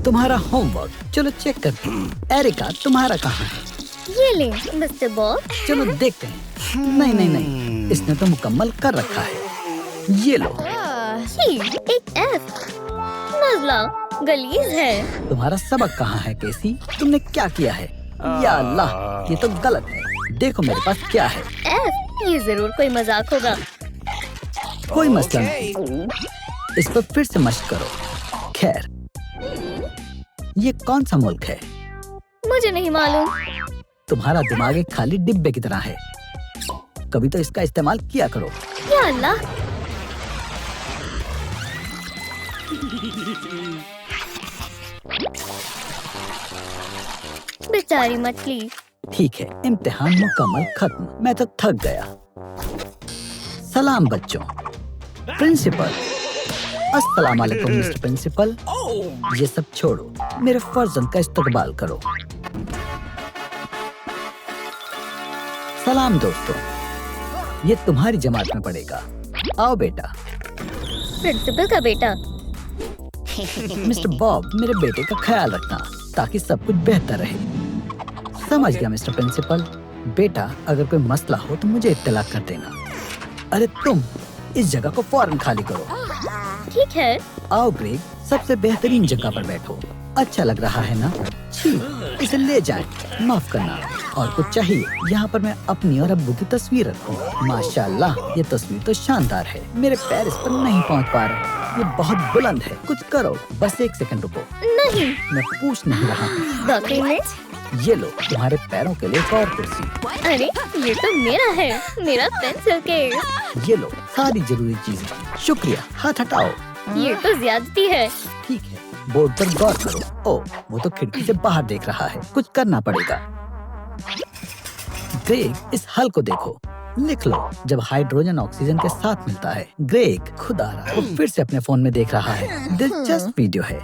तुम्हारा होमवर्क। चलो चेक करते हैं। एरिका, तुम्हारा कहाँ है? ये ले मिस्टर बॉब। चलो देखते हैं। नहीं नहीं नहीं, इसने तो मुकम्मल कर रखा है। ये लो। छी, एक F। नज़ला गलीज है। तुम्हारा सबक कहाँ है केसी? तुमने क्या किया है? या अल्लाह, ये तो गलत है। देखो मेरे पास क्या है। F, ये जरूर कोई मजाक होगा। कोई मसला नहीं, इस पर फिर से मशक करो। खैर, ये कौन सा मुल्क है? मुझे नहीं मालूम। तुम्हारा दिमाग एक खाली डिब्बे की तरह है। कभी तो इसका इस्तेमाल किया करो। या अल्लाह। बेचारी मछली। ठीक है, इम्तिहान मुकम्मल खत्म। मैं तो थक गया। सलाम बच्चों। प्रिंसिपल। अस्सलाम वालेकुम मिस्टर प्रिंसिपल। ये सब छोड़ो, मेरे फर्जंद का इस्तकबाल करो। सलाम दोस्तों, ये तुम्हारी जमात में पड़ेगा। आओ बेटा। प्रिंसिपल का बेटा। मिस्टर बॉब, मेरे बेटे का ख्याल रखना ताकि सब कुछ बेहतर रहे। समझ गया मिस्टर प्रिंसिपल। बेटा, अगर कोई मसला हो तो मुझे इत्तला कर देना। अरे तुम इस जगह को फौरन खाली करो। ठीक है। आओ ग्रेग, सबसे बेहतरीन जगह पर बैठो। अच्छा लग रहा है ना? छी, इसे ले जाए। माफ करना। और कुछ चाहिए? यहाँ पर मैं अपनी और अब्बू की तस्वीर रखूँ। माशाल्लाह, ये तस्वीर तो शानदार है। मेरे पैर इस पर नहीं पहुँच पा रहे। ये बहुत बुलंद है। कुछ करो। बस 1 सेकंड रुको। नहीं। मैं पूछ नहीं रहा हूँ। वाकई में? ये लो, तुम्हारे पैरों के लिए एक और कुर्सी। अरे ये तो मेरा है। मेरा पेंसिल केस। ये लो, सारी जरूरी चीजें। शुक्रिया। हाथ हटाओ। ये तो ज्यादती है। ठीक है, बोर्ड पर गौर करो। ओ, वो तो खिड़की से बाहर देख रहा है। कुछ करना पड़ेगा। ग्रेग, इस हल को देखो। लिख लो, जब हाइड्रोजन ऑक्सीजन के साथ मिलता है। ग्रेग, खुदा रहा, वो फिर से अपने फोन में देख रहा है। दिलचस्प वीडियो है।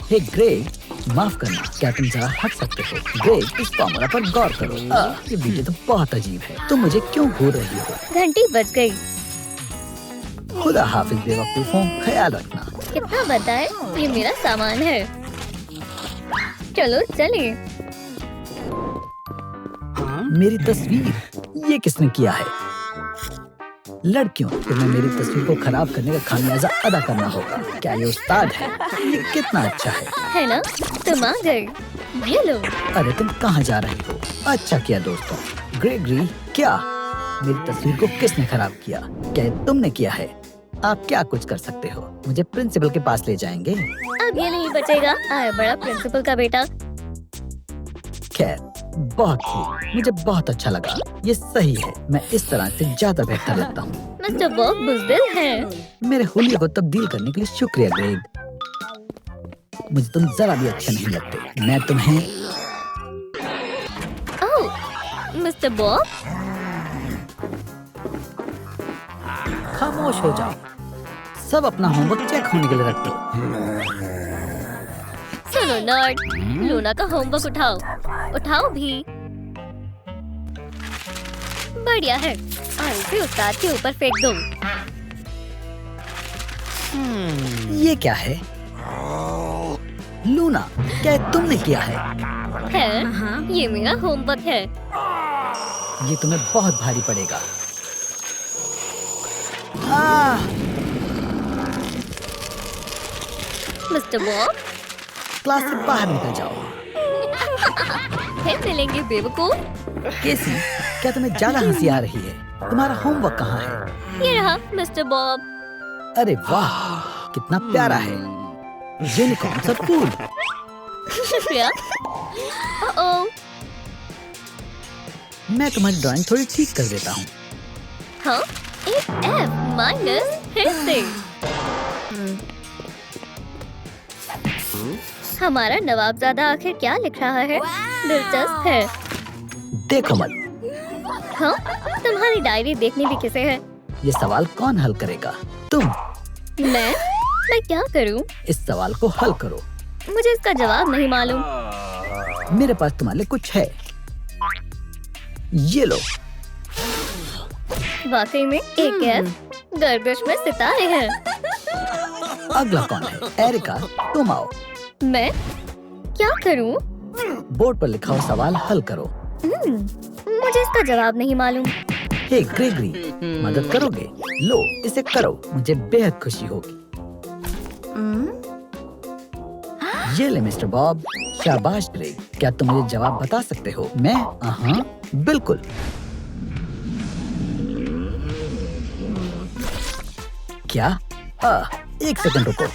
हे ग्रेग, माफ करना, क्या तुम जरा हट सकते हो? ग्रेग, इस फॉर्मूला पर गौर करो। ये वीडियो तो बहुत अजीब है। तुम मुझे क्यों घूर रही हो? घंटी बज गई। खुदा हाफिज बेवकूफों, ख्याल रखना। कितना बताए, ये मेरा सामान है। चलो चलिए। मेरी तस्वीर, ये किसने किया है? लड़कियों, तुम्हें मेरी तस्वीर को खराब करने का खामियाजा अदा करना होगा। क्या ये उस्ताद है? ये कितना अच्छा है ना? तुम आ गए। ये लो। अरे तुम कहाँ जा रही हो? अच्छा किया दोस्तों। ग्रेगरी, क्या मेरी तस्वीर को किसने खराब किया? क्या ये तुमने किया है? आप क्या कुछ कर सकते हो? मुझे प्रिंसिपल के पास ले जाएंगे? अब ये नहीं बचेगा। आया बड़ा प्रिंसिपल का बेटा। खैर, बहुत ही, मुझे बहुत अच्छा लगा। ये सही है, मैं इस तरह से ज्यादा बेहतर लगता हूँ। मिस्टर बॉब बुज़दिल है। मेरे हुलिये को तब्दील करने के लिए शुक्रिया ग्रेग। मुझे तुम जरा भी अच्छे नहीं लगते। मैं तुम्हें। ओह, मिस्टर बॉब। खामोश हो जाओ। सब अपना होमवर्क चेक होने के लिए रख दो। सुनो नर्ड, लूना का होमवर्क उठाओ। उठाओ भी। बढ़िया है। और इसे उस्ताद के ऊपर फेंक दो। ये क्या है? लूना, क्या तुमने किया है? ये मेरा होमवर्क है। ये तुम्हें बहुत भारी पड़ेगा। मिस्टर बॉब, क्लास से बाहर निकल जाओ। फिर मिलेंगे बेवकूफ। केसी, क्या तुम्हें ज्यादा हंसी आ रही है? तुम्हारा होमवर्क कहाँ है? ये रहा मिस्टर बॉब। अरे वाह, कितना प्यारा है। यूनिकॉर्न सा फूल। शुक्रिया। ओह, मैं तुम्हारी ड्राइंग थोड़ी ठीक कर देता हूँ। हाँ, एक F माइनस फिर से। हमारा नवाबजादा आखिर क्या लिख रहा है? दिलचस्प है। देखो मत। हाँ, तुम्हारी डायरी देखनी भी किसे है? ये सवाल कौन हल करेगा? तुम। मैं क्या करूं? इस सवाल को हल करो। मुझे इसका जवाब नहीं मालूम। मेरे पास तुम्हारे लिए कुछ है। ये लो। वाकई में एक F गर्दिश में सितारे हैं। अगला कौन है? एरिका, तुम आओ। मैं क्या करूं? बोर्ड पर लिखा हुआ सवाल हल करो। मुझे इसका जवाब नहीं मालूम। हे ग्रेगरी, मदद करोगे? लो इसे करो, मुझे बेहद खुशी होगी। ये ले मिस्टर बॉब। शाबाश ग्रेग, क्या तुम मुझे जवाब बता सकते हो? मैं हाँ बिल्कुल। क्या? एक सेकंड रुको।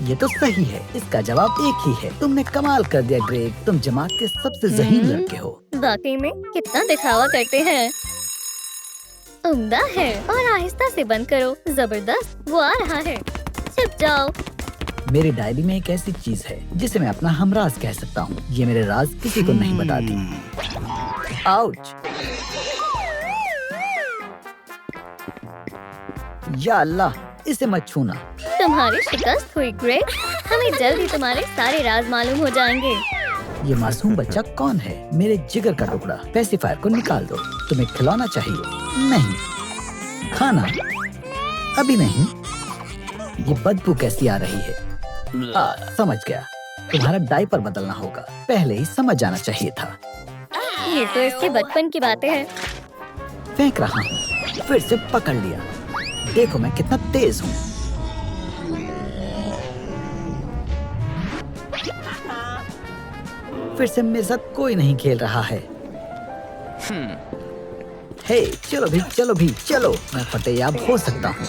ये तो सही है, इसका जवाब एक ही है। तुमने कमाल कर दिया ग्रेग, तुम जमात के सबसे ज़हीन लड़के हो। वाकई में कितना दिखावा करते हैं। उम्दा है। और आहिस्ता से बंद करो। जबरदस्त, वो आ रहा है। छिप जाओ। मेरी डायरी में एक ऐसी चीज है जिसे मैं अपना हमराज कह सकता हूँ। ये मेरे राज किसी को नहीं बताती। आउच! या अल्लाह, इसे मत छूना। तुम्हारी शिकस्त हुई ग्रेग। हमें जल्द ही तुम्हारे सारे राज मालूम हो जाएंगे। ये मासूम बच्चा कौन है? मेरे जिगर का टुकड़ा। पेसिफायर को निकाल दो। तुम्हें खिलौना चाहिए? नहीं। खाना? अभी नहीं। ये बदबू कैसी आ रही है? समझ गया, तुम्हारा डायपर बदलना होगा। पहले ही समझ जाना चाहिए था। ये तो इसके बचपन की बातें हैं। फेंक रहा हूँ, फिर से पकड़ लिया। देखो मैं कितना तेज हूँ। फिर से मेरे साथ कोई नहीं खेल रहा है। हे, चलो भी, चलो। मैं फतेयाब हो सकता हूँ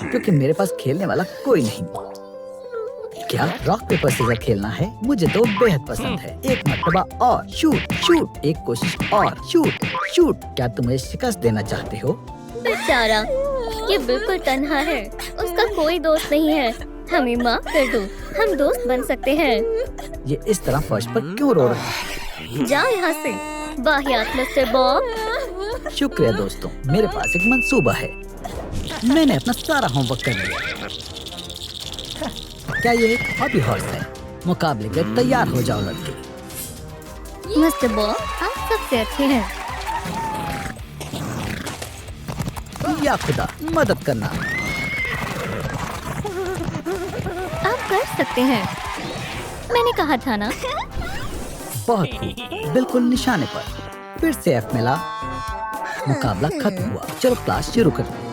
क्योंकि मेरे पास खेलने वाला कोई नहीं। क्या रॉक पेपर सीजर खेलना है? मुझे तो बेहद पसंद है। एक मर्तबा और। शूट, एक कोशिश और। शूट। क्या तुम मुझे शिकस्त देना चाहते हो? बेचारा, ये बिल्कुल तन्हा है। उसका कोई दोस्त नहीं है। हमें माफ कर दो, हम दोस्त बन सकते हैं। ये इस तरह फर्श पर क्यों रो रहा है? जाओ यहाँ से, वाहियात मिस्टर बॉब। शुक्रिया दोस्तों, मेरे पास एक मंसूबा है। मैंने अपना सारा होमवर्क कर लिया। क्या ये एक हॉबी हॉर्स है? मुकाबले के तैयार हो जाओ लड़के। मिस्टर बॉब, आप सबसे अच्छे हैं। या खुदा, मदद करना। आप कर सकते हैं, मैंने कहा था ना। बहुत खूब, बिल्कुल निशाने पर। फिर से एफ मिला। मुकाबला खत्म हुआ। चलो क्लास शुरू करते हैं।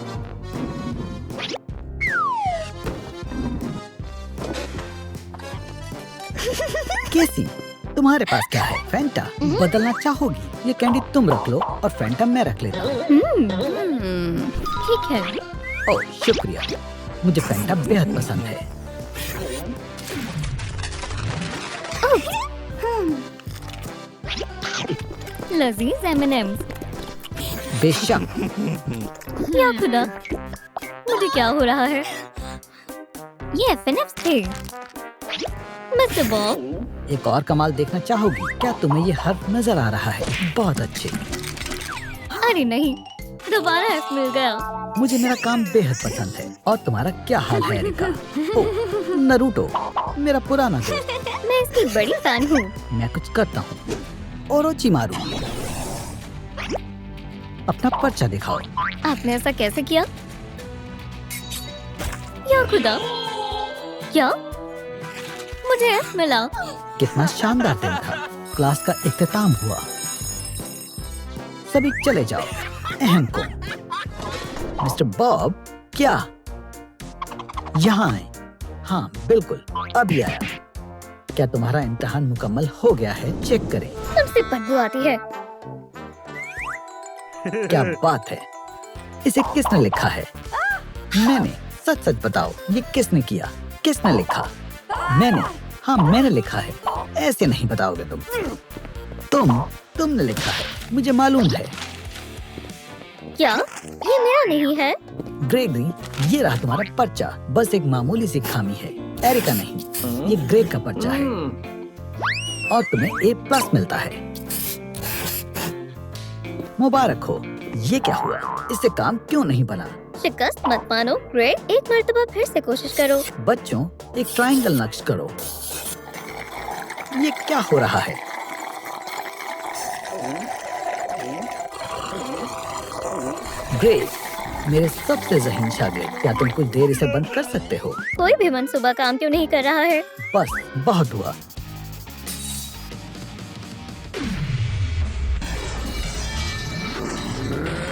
केसी, तुम्हारे पास क्या है? फैंटा बदलना चाहोगी? ये कैंडी तुम रख लो और फैंटा मैं रख लेता हूँ। ठीक है। ओह शुक्रिया, मुझे फैंटा बेहद पसंद है। लजीज M&Ms। बेशक। या खुदा, मुझे क्या हो रहा है? ये FNFs थे। मिस्टर बॉब, एक और कमाल देखना चाहोगी? क्या तुम्हें ये हर्फ नजर आ रहा है? बहुत अच्छे। अरे नहीं, दोबारा F मिल गया। मुझे मेरा काम बेहद पसंद है। और तुम्हारा क्या हाल है एरिका? ओह नरूटो, मेरा पुराना दोस्त। मैं इसकी बड़ी फैन हूँ। मैं कुछ करता हूँ। ओरोचिमारू, अपना पर्चा दिखाओ। आपने ऐसा कैसे किया? या खुदा, क्या मुझे F मिला? कितना शानदार दिन था। क्लास का इख्तिताम हुआ। सभी चले जाओ। अहम को मिस्टर बॉब, क्या यहाँ आए? हाँ बिल्कुल, अभी आया। क्या तुम्हारा इम्तिहान मुकम्मल हो गया है? चेक करें। तुमसे बदबू आती है। क्या बात है, इसे किसने लिखा है? मैंने। सच सच बताओ, ये किसने किया? किसने लिखा? मैंने। हाँ मैंने लिखा है। ऐसे नहीं बताओगे तुमने लिखा है, मुझे मालूम है। क्या ये मेरा नहीं है? ग्रेगरी, ये रहा तुम्हारा पर्चा। बस एक मामूली सी खामी है। एरिका नहीं, ये ग्रेग का पर्चा है और तुम्हें A+ मिलता है। मुबारक हो। ये क्या हुआ? इससे काम क्यों नहीं बना? शिकस्त मत मानो ग्रेग, एक मर्तबा फिर से कोशिश करो। बच्चों, एक ट्रायंगल नक्श करो। ये क्या हो रहा है? ग्रेग, मेरे सबसे ज़हीन शागिर्द, क्या तुम कुछ देर इसे बंद कर सकते हो? कोई भी मंसूबा काम क्यों नहीं कर रहा है? बस बहुत हुआ।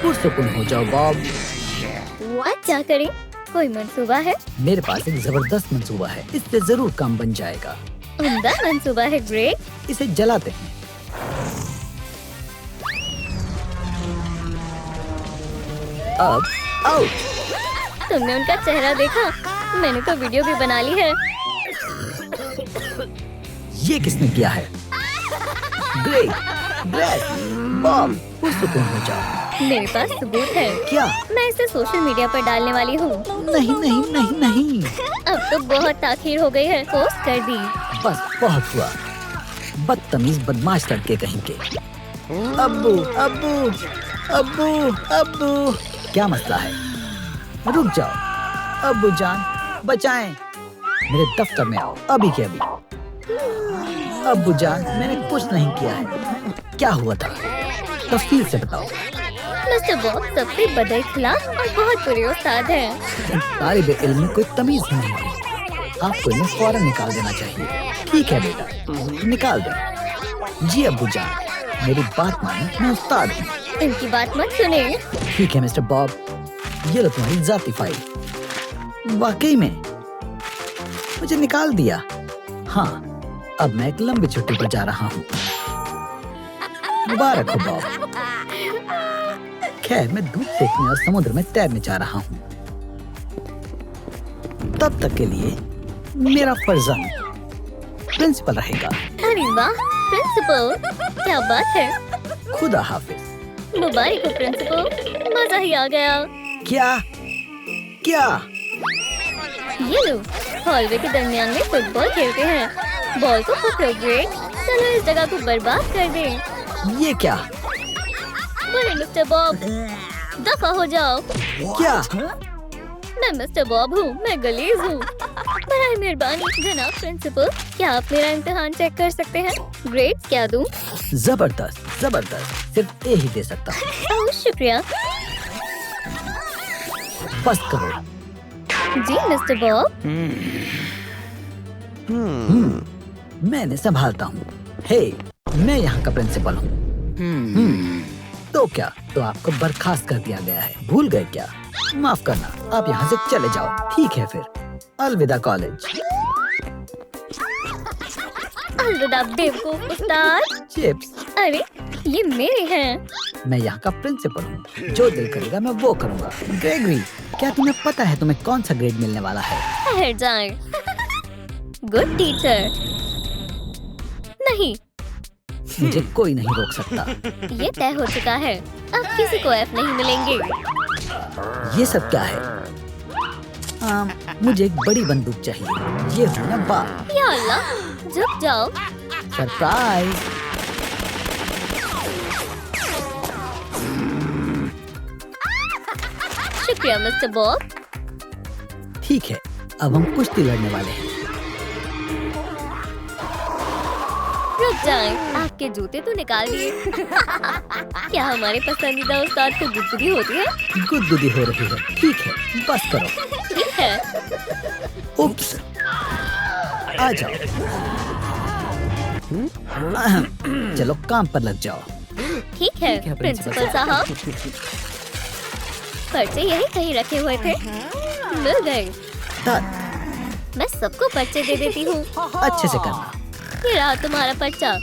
पुरसुकून हो जाओ बॉब। क्या करें? कोई मंसूबा है? मेरे पास एक जबरदस्त मंसूबा है, इससे जरूर काम बन जाएगा। उम्दा मंसूबा है ग्रेग। इसे जलाते हैं। अब आउट। तुमने उनका चेहरा देखा? मैंने तो वीडियो भी बना ली है। ये किसने किया है? ग्रेग, ब्रैड, बॉब, पुरसुकून हो जाओ। मेरे पास सबूत है। क्या? मैं इसे सोशल मीडिया पर डालने वाली हूँ। नहीं नहीं नहीं नहीं। अब तो बहुत ताखीर हो गई है, पोस्ट कर दी। बस बहुत हुआ। बदतमीज बदमाश लड़के कहीं के। अब्बू अब्बू अब्बू अब्बू, क्या मसला है? रुक जाओ अब्बू जान, बचाएं। मेरे दफ्तर में आओ अभी के अभी। अब्बू जान, मैंने कुछ नहीं किया है। क्या हुआ था? तफसील से बताओ। मिस्टर बॉब सबसे बदअखलाक और बहुत बुरे उस्ताद हैं। तालिब इल्म में कोई तमीज नहीं है। आपको इन्हें फौरन निकाल देना चाहिए। ठीक है बेटा, निकाल दो। जी अब्बू जान, मेरी बात माने, मैं उस्ताद हूँ। इनकी बात मत सुने। ठीक है मिस्टर बॉब, ये लो तुम्हारी जाती फाइल। वाकई में मुझे निकाल दिया। हाँ, अब मैं एक लंबी छुट्टी पर जा रहा हूँ। मुबारक हो बॉब। खैर, मैं धूप सेकने और समुद्र में तैरने जा रहा हूँ। तब तक के लिए मेरा फर्जंद प्रिंसिपल रहेगा। अरे वाह, प्रिंसिपल, क्या बात है। खुदा हाफिज। मुबारक हो प्रिंसिपल, मजा ही आ गया। क्या क्या? ये लो, हॉलवे के दरमियान में फुटबॉल खेलते हैं। बॉल को पकड़ो ग्रेग, चलो इस जगह को बर्बाद कर दें। ये क्या? बोले मिस्टर बॉब, दफा हो जाओ। क्या? मैं मिस्टर बॉब हूँ, मैं गलीज हूँ। बराए मेहरबानी जनाब प्रिंसिपल, क्या आप मेरा इम्तिहान चेक कर सकते हैं? ग्रेड्स क्या दूँ? जबरदस्त जबरदस्त, सिर्फ ए ही दे सकता हूँ। ओह शुक्रिया। बस करो। जी मिस्टर बॉब। मैंने संभालता हूँ। हे, मैं यहाँ का प्रिंसिपल हूँ। तो क्या? तो आपको बर्खास्त कर दिया गया है। भूल गए क्या? माफ करना, आप यहाँ से चले जाओ। ठीक है फिर, अलविदा कॉलेज। अलविदा बेवकूफ उस्ताद। चिप्स। अरे ये मेरे हैं। मैं यहाँ का प्रिंसिपल हूँ, जो दिल करेगा मैं वो करूँगा। ग्रेगरी, क्या तुम्हें पता है तुम्हें कौन सा ग्रेड मिलने वाला है? ठहर जाएं। Good teacher. नहीं, मुझे कोई नहीं रोक सकता। ये तय हो चुका है, अब किसी को एफ नहीं मिलेंगे। ये सब क्या है? मुझे एक बड़ी बंदूक चाहिए। ये हो ना बात। या अल्लाह, झुक जाओ। सरप्राइज। शुक्रिया मिस्टर बॉब। ठीक है, अब हम कुश्ती लड़ने वाले हैं। रुक जाएं, आपके जूते तो निकाल दिए। क्या हमारे पसंदीदा उस्ताद को गुदगुदी होती है? गुदगुदी हो रही है। ठीक है, बस करो। ठीक है। उप्स, आ जाओ। चलो काम पर लग जाओ। ठीक है प्रिंसिपल साहब। पर्चे यही कहीं रखे हुए थे, मिल गए। मैं सबको पर्चे दे देती हूँ। अच्छे से करना। ये रहा तुम्हारा पर्चा।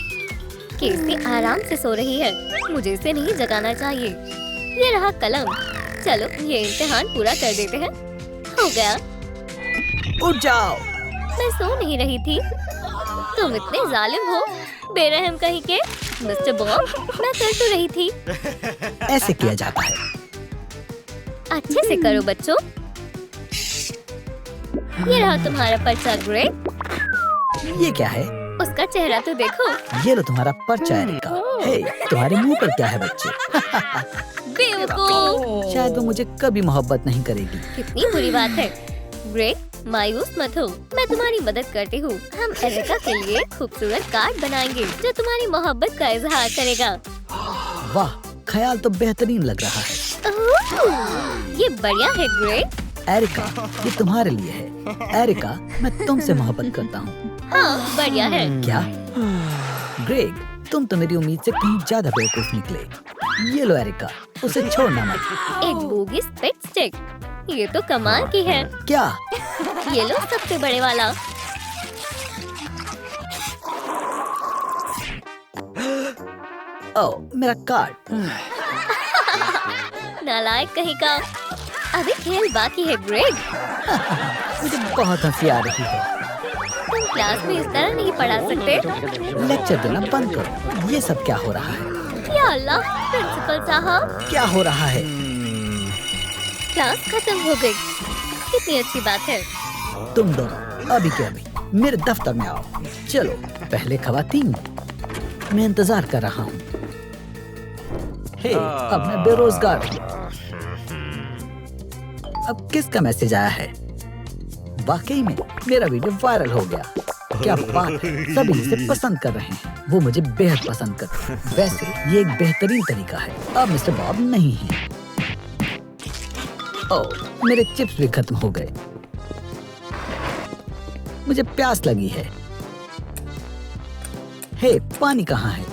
केसी आराम से सो रही है, मुझे इसे नहीं जगाना चाहिए। ये रहा कलम। चलो ये इम्तिहान पूरा कर देते हैं। हो गया। उठ जाओ। मैं सो नहीं रही थी। तुम इतने जालिम हो, बेरहम कहीं के। मिस्टर बॉब, मैं कर तो रही थी। ऐसे किया जाता है। अच्छे से करो बच्चों। ये रहा तुम्हारा पर्चा ग्रेग। ये क्या है? उसका चेहरा तो देखो। ये लो तुम्हारा पर्चा एरिका। हे, तुम्हारे मुंह पर क्या है बच्चे? बेवकूफ। शायद वो मुझे कभी मोहब्बत नहीं करेगी। कितनी बुरी बात है। ग्रेग, मायूस मत हो, मैं तुम्हारी मदद करती हूँ। हम एरिका के लिए खूबसूरत कार्ड बनाएंगे जो तुम्हारी मोहब्बत का इजहार करेगा। वाह, ख्याल तो बेहतरीन लग रहा है। ये बढ़िया है ग्रेग। एरिका, ये तुम्हारे लिए है। एरिका, मैं तुमसे मोहब्बत करता हूँ। हाँ बढ़िया है। क्या? ग्रेग, तुम तो मेरी उम्मीद से कहीं ज्यादा बेवकूफ निकले। ये लो एरिका, उसे छोड़ना मत। एक बोगी स्पेट स्टिक, ये तो कमाल की है। क्या? ये लो सबसे बड़े वाला। ओ, मेरा कार्ड। नालायक कहीं का। अभी खेल बाकी है ग्रेग। मुझे बहुत हंसी आ रही है। तुम क्लास में इस तरह नहीं पढ़ा सकते। लेक्चर देना बंद करो। ये सब क्या हो रहा है? या अल्लाह, प्रिंसिपल साहब। क्या हो रहा है? क्लास खत्म हो गई। कितनी अच्छी बात है। तुम दोनों अभी के अभी मेरे दफ्तर में आओ। चलो, पहले खवातीन, मैं इंतजार कर रहा हूँ। हे, अब मैं बेरोजगार हूँ। अब किसका मैसेज आया है? वाकई में मेरा वीडियो वायरल हो गया। क्या बात है, सभी इसे पसंद कर रहे हैं। वो मुझे बेहद पसंद करते हैं। वैसे ये एक बेहतरीन तरीका है। अब मिस्टर बॉब नहीं है। ओह, मेरे चिप्स भी खत्म हो गए। मुझे प्यास लगी है। हे, पानी कहाँ है?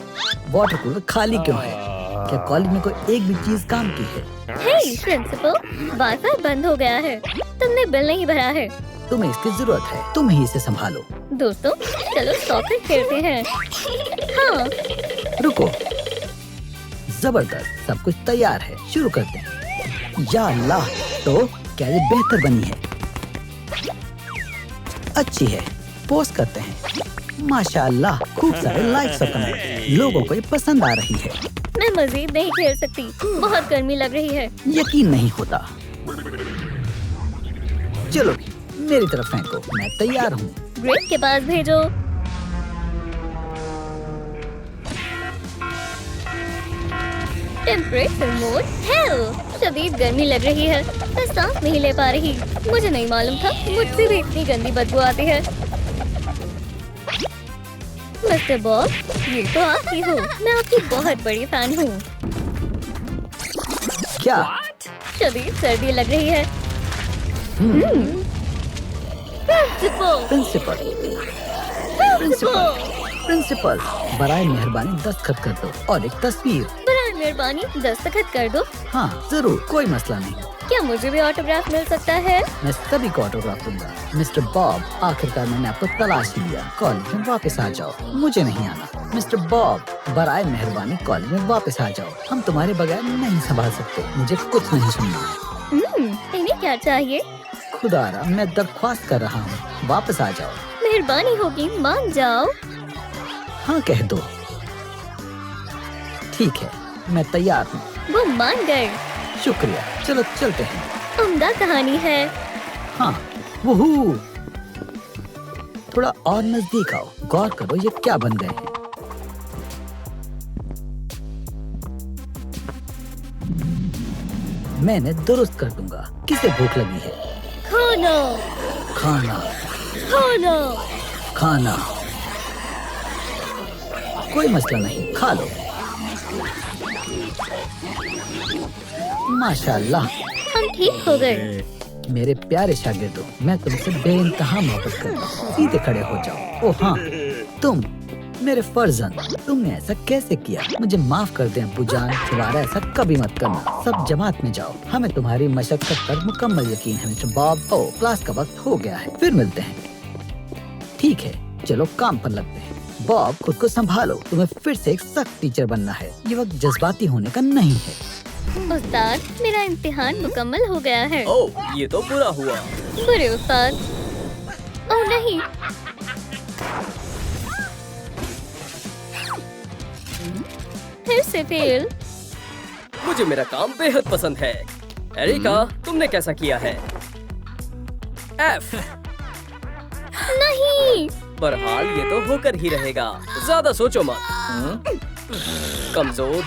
वाटर कूलर खाली क्यों है? क्या कॉलेज में कोई एक भी चीज काम की है? हे प्रिंसिपल, वाईफाई बंद हो गया है। तुमने बिल नहीं भरा है। तुम्हें इसकी जरूरत है। तुम ही इसे संभालो। दोस्तों, चलो सॉकर खेलते हैं। हाँ। रुको, जबरदस्त, सब कुछ तैयार है। शुरू करते हैं। या अल्लाह, तो क्या ये बेहतर बनी है? अच्छी है। पोस्ट करते हैं। माशाअल्लाह, खूब सारे लाइक्स और कमेंट। लोगों को ये पसंद आ रही है। मैं मजीद नहीं खेल सकती, बहुत गर्मी लग रही है। यकीन नहीं होता। चलो, मेरी तरफ फेंको, मैं तैयार हूँ। ग्रेग के पास भेजो। Temperature mode hello. शदीद गर्मी लग रही है। मैं सांस नहीं ले पा रही। मुझे नहीं मालूम था मुझसे भी इतनी गंदी बदबू आती है। मिस्टर बॉब, ये तो आप ही हो। मैं आपकी बहुत बड़ी फैन हूँ। क्या? शदीद सर्दी लग रही है। प्रिंसिपल, प्रिंसिपल, प्रिंसिपल, प्रिंसिपल, बराए मेहरबानी दस्तखत कर दो और एक तस्वीर। बराए मेहरबानी दस्तखत कर दो। हाँ जरूर, कोई मसला नहीं। क्या मुझे भी ऑटोग्राफ मिल सकता है? मैं सभी को ऑटोग्राफ दूंगा। मिस्टर बॉब, आखिरकार मैंने आपको तलाश ही लिया। कॉलेज में वापस आ जाओ, मुझे नहीं आना। मिस्टर बॉब, बराए मेहरबानी कॉलेज में वापस आ जाओ। हम तुम्हारे बगैर नहीं संभाल सकते। मुझे कुछ नहीं सुनना। इन्हें क्या चाहिए? खुदारा, मैं दरख्वास्त कर रहा हूँ, वापस आ जाओ। मेहरबानी होगी, मान जाओ। हाँ कह दो। ठीक है, मैं तैयार हूँ। वो मान गए। शुक्रिया, चलो चलते हैं। उम्दा कहानी है। हाँ, वुहू। थोड़ा और नजदीक आओ, गौर करो ये क्या बन गए हैं। मैंने दुरुस्त कर दूंगा। किसे भूख लगी है? खाना, खाना, खाना। खाना। कोई मसला नहीं, खा लो। माशाल्लाह, हम ठीक हो गए। मेरे प्यारे शागिर्दों, मैं तुमसे बेइंतहा मोहब्बत करता हूँ। सीधे खड़े हो जाओ। ओह हाँ, तुम मेरे फर्जंद, तुमने ऐसा कैसे किया? मुझे माफ कर दें अब्बू जान, दोबारा ऐसा कभी मत करना। सब जमात में जाओ। हमें तुम्हारी मशक्कत पर मुकम्मल यकीन है मिस्टर बॉब। ओ, क्लास का वक्त हो गया है, फिर मिलते हैं। ठीक है, चलो काम पर लगते हैं। बॉब, खुद को संभालो। तुम्हें फिर से एक सख्त टीचर बनना है। ये वक्त जज्बाती होने का नहीं है। उस्ताद, मेरा इम्तिहान मुकम्मल हो गया है। ओह, ये तो बुरा हुआ। बुरे उस्ताद। ओह नहीं। फिर से फेल। मुझे मेरा काम बेहद पसंद है। एरिका, तुमने कैसा किया है? F। नहीं। बहरहाल ये तो होकर ही रहेगा। ज्यादा सोचो मत। कमजोर।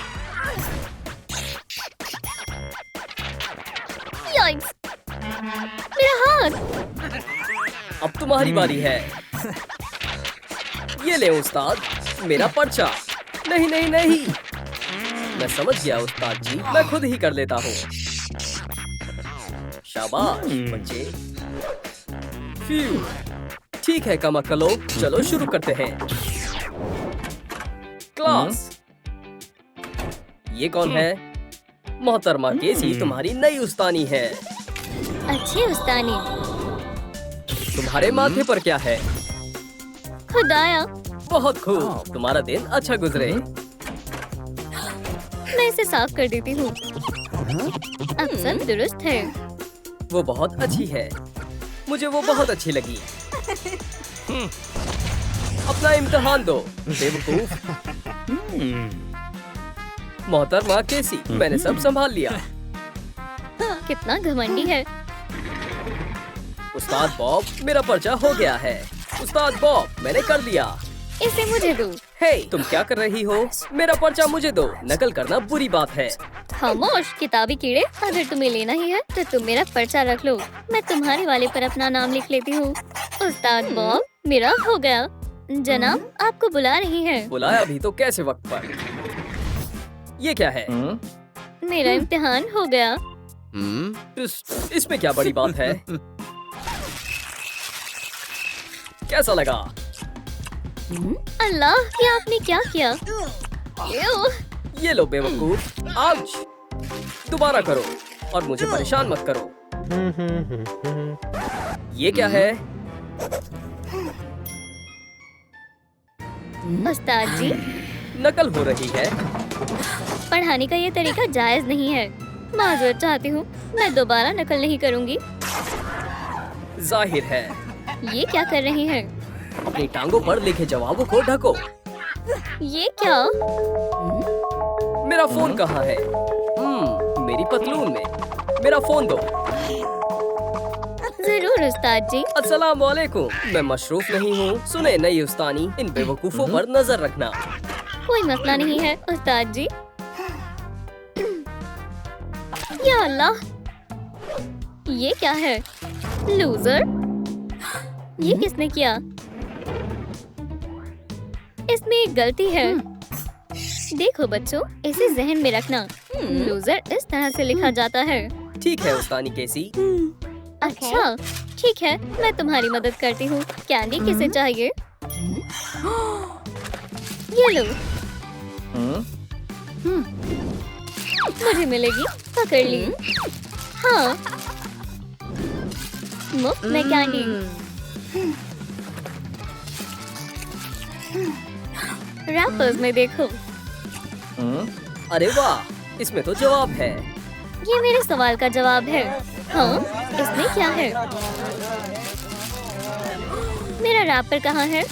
याइक्स! मेरा हाथ। अब तुम्हारी बारी है। ये ले उस्ताद, मेरा पर्चा। नहीं नहीं नहीं। मैं समझ गया उस्ताद जी, मैं खुद ही कर लेता हूँ। शाबाश बच्चे। फ्यू। ठीक है कमाकलो, चलो शुरू करते हैं। क्लास। ये कौन है? मोहतरमा केसी तुम्हारी नई उस्तानी है। अच्छी उस्तानी। तुम्हारे माथे पर क्या है? खुदाया, बहुत खूब, तुम्हारा दिन अच्छा गुजरे। मैं इसे साफ कर देती हूँ। अब सब दुरुस्त है। वो बहुत अच्छी है, मुझे वो बहुत अच्छी लगी। अपना इम्तिहान दो बेवकूफ। मोहतरमा केसी, मैंने सब संभाल लिया। कितना घमंडी है। उस्ताद बॉब, मेरा पर्चा हो गया है। उस्ताद बॉब, मैंने कर दिया। इसे मुझे दो। हे, तुम क्या कर रही हो? मेरा पर्चा मुझे दो। नकल करना बुरी बात है। खामोश किताबी कीड़े, अगर तुम्हें लेना ही है तो तुम मेरा पर्चा रख लो। मैं तुम्हारे वाले पर अपना नाम लिख लेती हूँ। उस्ताद बॉब, मेरा हो गया। जनाब, आपको बुला रही है। बुलाया भी तो कैसे वक्त पर? ये क्या है? मेरा इम्तिहान हो गया। इसमें क्या बड़ी बात है? कैसा लगा? अल्लाह, ये आपने क्या किया? एव, ये लो बेवकूफ। आउच। दोबारा करो और मुझे परेशान मत करो। ये क्या है? उस्ताद जी, नकल हो रही है। पढ़ाने का ये तरीका जायज नहीं है। माजूर चाहती हूँ, मैं दोबारा नकल नहीं करूँगी। जाहिर है। ये क्या कर रही है? अपनी टांगों पर लिखे जवाबों को ढको। ये क्या? मेरा फोन कहाँ है? मेरी पतलून में। मेरा फोन दो। जरूर उस्ताद जी। अस्सलाम वालेकुम। मैं मशरूफ नहीं हूँ। सुने नई उस्तानी, इन बेवकूफों पर नजर रखना। कोई मसला नहीं है उस्ताद जी। या अल्लाह, ये क्या है? लूजर, ये किसने किया? इसमें एक गलती है। देखो बच्चों, इसे जहन में रखना। लूजर इस तरह से लिखा जाता है। ठीक है उस्तानी केसी। अच्छा, ठीक है, मैं तुम्हारी मदद करती हूँ। कैंडी किसे चाहिए? ये लो। मुझे मिलेगी। पकड़ ली। हाँ, मुफ्त में कैंडी। रैपर्स में देखो। अरे वाह, इसमें तो जवाब है। ये मेरे सवाल का जवाब है। हाँ, इसमें क्या है? मेरा रैपर कहाँ है?